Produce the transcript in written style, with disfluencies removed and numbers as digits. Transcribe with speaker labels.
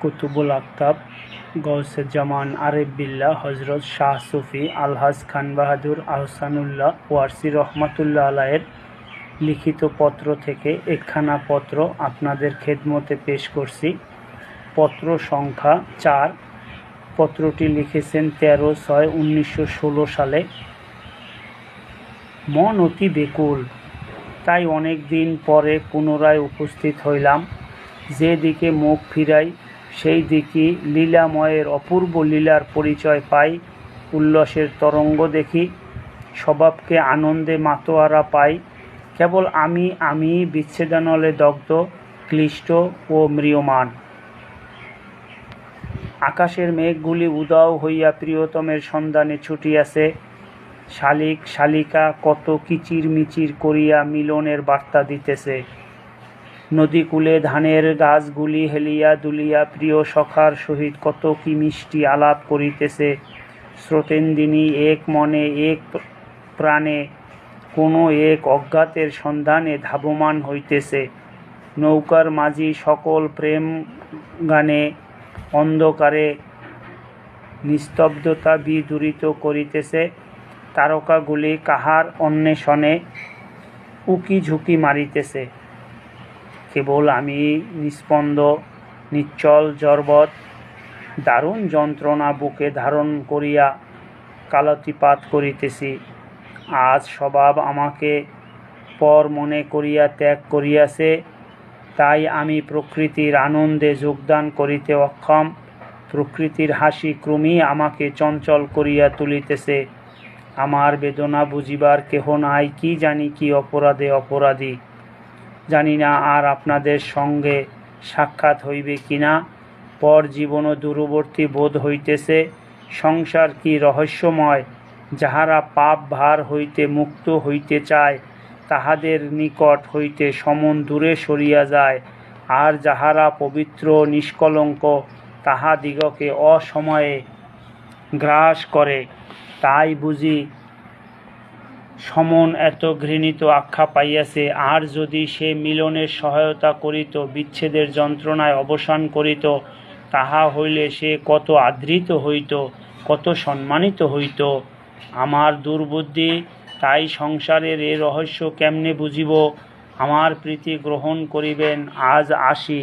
Speaker 1: কুতুবুল আকতাব গৌসে জামান আরিফ বিল্লাহ হজরত শাহ সুফি আলহাজ খান বাহাদুর আহসানুল্লাহ ওয়ারসি রহমাতুল্লাহ আলাইয়ের লিখিত পত্র থেকে একখানা পত্র আপনাদের খেদমতে পেশ করছি। পত্র সংখ্যা 4। পত্রটি লিখেছেন 13/6/1916 সালে। মন অতি বেকুল, তাই অনেক দিন পরে পুনরায় উপস্থিত হইলাম। যে দিকে মুখ ফিরাই সেই দিকে লীলাময়ের অপূর্ব লীলার পরিচয় পাই, উল্লাসের তরঙ্গ দেখি, স্বভাবকে আনন্দে মাতোয়ারা পাই। কেবল আমি বিচ্ছেদনলে দগ্ধ, ক্লিষ্ট ও ম্রিয়মাণ। আকাশের মেঘগুলি উদাও হইয়া প্রিয়তমের সন্ধানে ছুটিয়াছে। শালিক শালিকা কত কিচির মিচির করিয়া মিলনের বার্তা দিতেছে। নদীকূলে ধানের গাছগুলি হেলিয়া দুলিয়া প্রিয় সখার সহিত কত কি মিষ্টি আলাপ করিতেছে। স্রোতেন্দিনী এক মনে এক প্রাণে কোনো এক অজ্ঞাতের সন্ধানে ধাবমান হইতেছে। নৌকার মাঝি সকল প্রেম গানে অন্ধকারে নিস্তব্ধতা বিদূরিত করিতেছে। তারকাগুলি কাহার অন্বেষণে উকি ঝুঁকি মারিতেছে। কেবল আমি নিস্পন্দ, নিশ্চল, জড়বৎ, দারুণ যন্ত্রণা বুকে ধারণ করিয়া কালাতিপাত করিতেছি। আজ স্বভাব আমাকে পর মনে করিয়া ত্যাগ করিয়াছে, তাই আমি প্রকৃতির আনন্দে যোগদান করিতে অক্ষম। প্রকৃতির হাসি ক্রমেই আমাকে চঞ্চল করিয়া তুলিতেছে। আমার বেদনা বুঝিবার কেহ নাই, কি জানি কি অপরাধে অপরাধী। জানি না আর আপনাদের সঙ্গে সাক্ষাৎ হইবে কিনা। পর জীবনও দূরবর্তী বোধ হইতেছে। সংসার কি রহস্যময়! যাহারা পাপ ভার হইতে মুক্ত হইতে চায়, তাহাদের নিকট হইতে সমন দূরে সরিয়া যায়, আর যাহারা পবিত্র নিষ্কলঙ্ক, তাহাদিগকে অসময়ে গ্রাস করে। তাই বুঝি সমন এত ঘৃণিত আখ্যা পাইয়াছে। আর যদি সে মিলনের সহায়তা করিত, বিচ্ছেদের যন্ত্রণায় অবসান করিত, তাহা হইলে সে কত আদৃত হইত, কত সম্মানিত হইত। আমার দুর্বুদ্ধি, তাই সংসারের এ রহস্য কেমনে বুঝিব। আমার প্রীতি গ্রহণ করিবেন, আজ আসি।